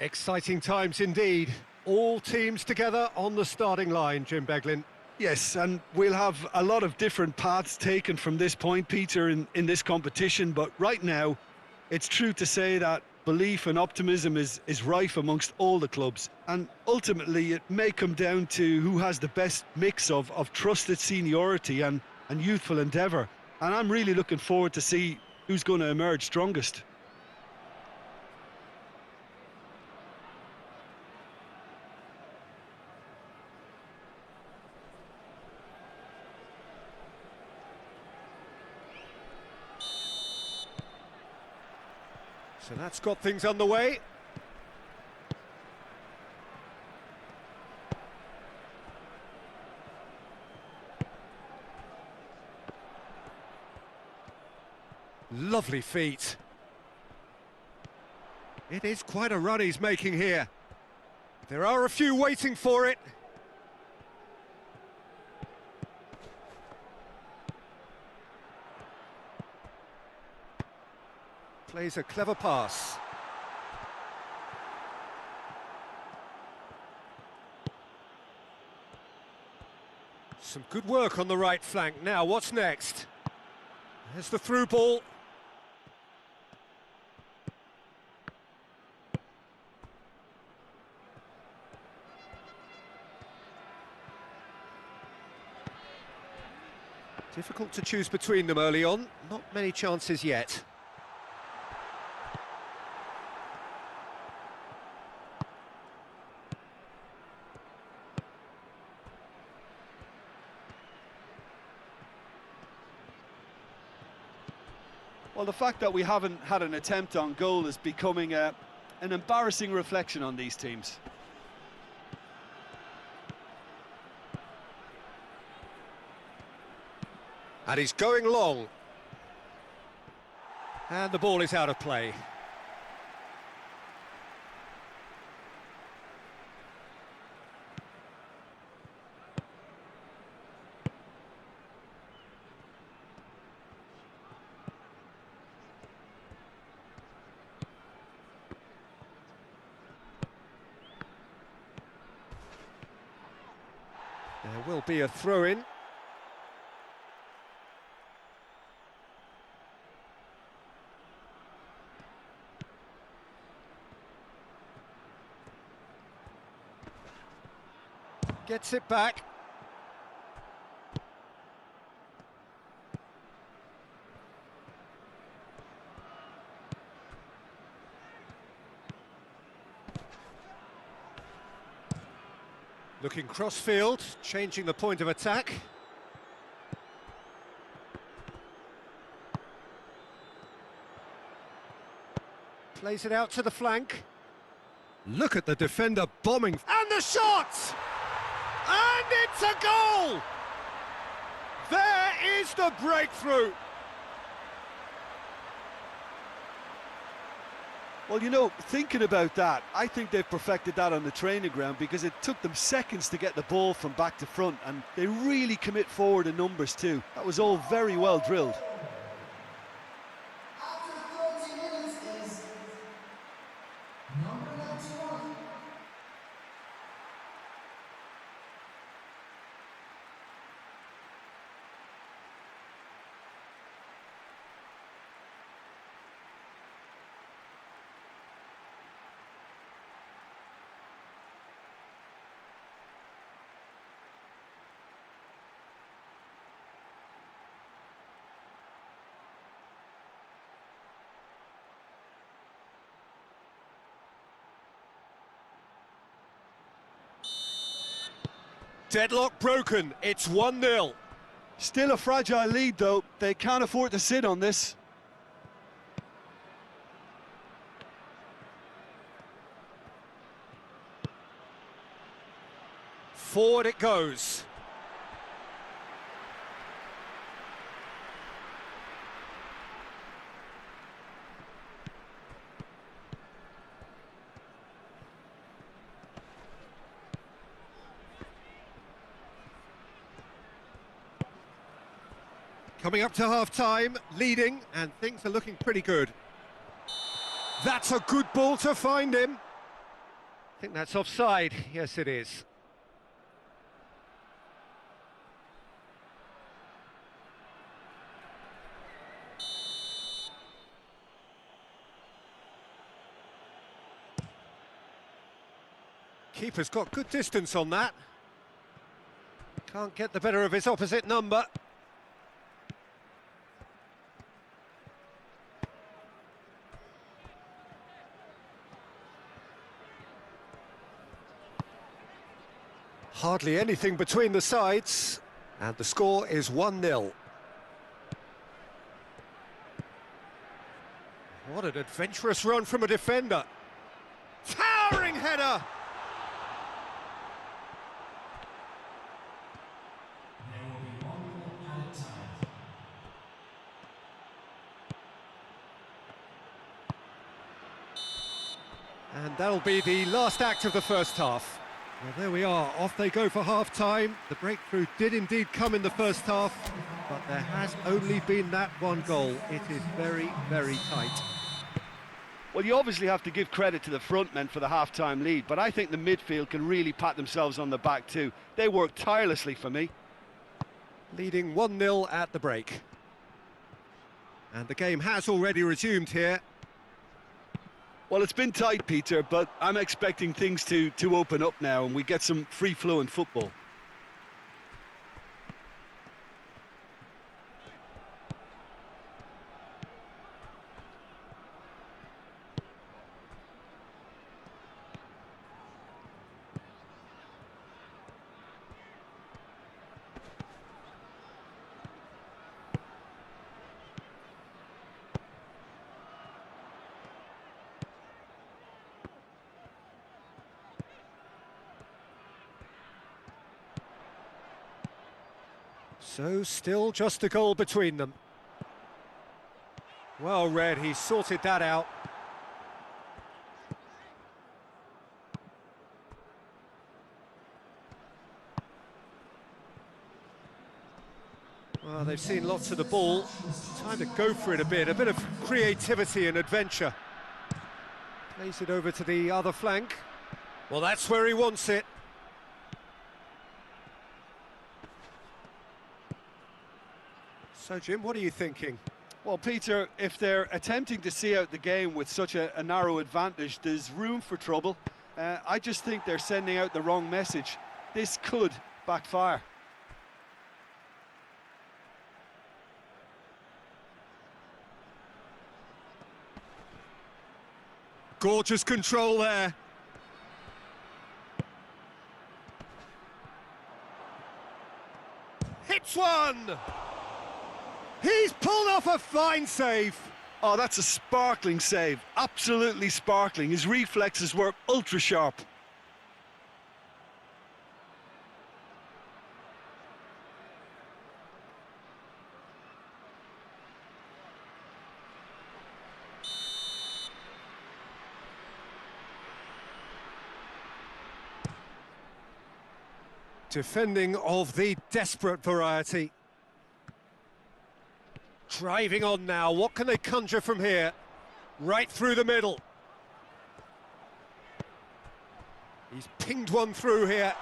Exciting times indeed. All teams together on the starting line, Jim Beglin. Yes, and we'll have a lot of different paths taken from this point, Peter, in this competition. But right now, it's true to say that belief and optimism is rife amongst all the clubs. And ultimately, it may come down to who has the best mix of trusted seniority and youthful endeavour. And I'm really looking forward to see who's going to emerge strongest. So that's got things underway. Lovely feet. It is quite a run he's making here. There are a few waiting for it. Plays a clever pass. Some good work on the right flank. Now, what's next? There's the through ball. Difficult to choose between them early on. Not many chances yet. Well, the fact that we haven't had an attempt on goal is becoming an embarrassing reflection on these teams. And he's going long. And the ball is out of play. There will be a throw-in. Gets it back. Looking cross-field, changing the point of attack. Plays it out to the flank. Look at the defender bombing. And the shot! And it's a goal! There is the breakthrough. Well, you know, thinking about that, I think they've perfected that on the training ground because it took them seconds to get the ball from back to front, and they really commit forward in numbers too. That was all very well drilled. Deadlock broken, it's 1-0. Still a fragile lead though, they can't afford to sit on this. Forward it goes. Coming up to half-time, leading, and things are looking pretty good. That's a good ball to find him. think that's offside. Yes, it is. Keeper's got good distance on that. Can't get the better of his opposite number. Hardly anything between the sides, and the score is 1-0. What an adventurous run from a defender. Towering header! And that'll be the last act of the first half. Well, there we are, off they go for half-time. The breakthrough did indeed come in the first half, but there has only been that one goal. It is very, very tight. Well, you obviously have to give credit to the front men for the half-time lead, but I think the midfield can really pat themselves on the back too. They worked tirelessly for me. Leading 1-0 at the break. And the game has already resumed here. Well, it's been tight, Peter, but I'm expecting things to open up now and we get some free-flowing football. So, still just a goal between them. Well read, he sorted that out. Well, they've seen lots of the ball. Time to go for it a bit of creativity and adventure. Plays it over to the other flank. Well, that's where he wants it. So, Jim, what are you thinking? Well, Peter, if they're attempting to see out the game with such a narrow advantage, there's room for trouble. I just think they're sending out the wrong message. This could backfire. Gorgeous control there. Hits one! He's pulled off a fine save. Oh, that's a sparkling save. Absolutely sparkling. His reflexes were ultra sharp. Defending of the desperate variety. Driving on now, what can they conjure from here? Right through the middle. He's pinged one through here.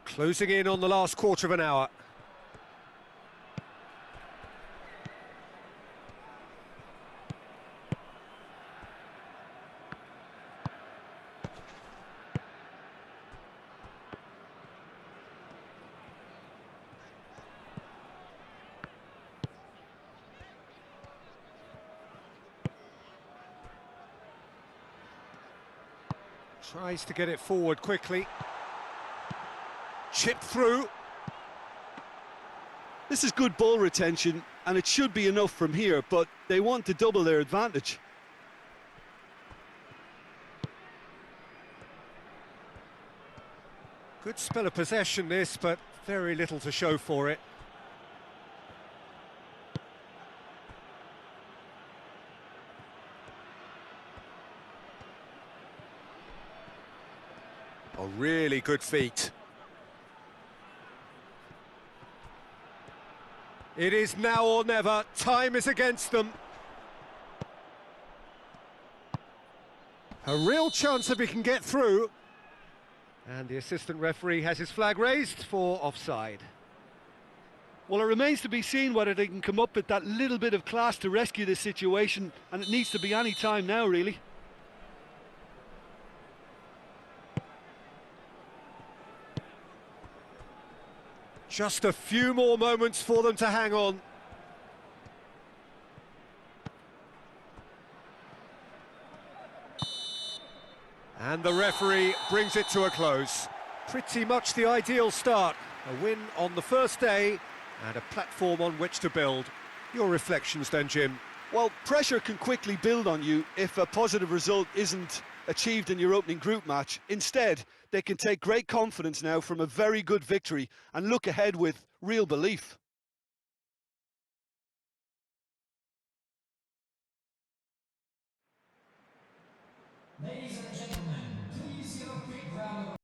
Closing in on the last quarter of an hour. Tries to get it forward quickly. Chip through. This is good ball retention, and it should be enough from here, but they want to double their advantage. Good spell of possession this, but very little to show for it. A really good feat. It is now or never. Time is against them. A real chance if he can get through. And the assistant referee has his flag raised for offside. Well, it remains to be seen whether they can come up with that little bit of class to rescue this situation, and it needs to be any time now, really. Just a few more moments for them to hang on. And the referee brings it to a close. Pretty much the ideal start. A win on the first day and a platform on which to build. Your reflections then, Jim? Well, pressure can quickly build on you if a positive result isn't achieved in your opening group match. Instead, they can take great confidence now from a very good victory and look ahead with real belief. Ladies and gentlemen, please give a big round of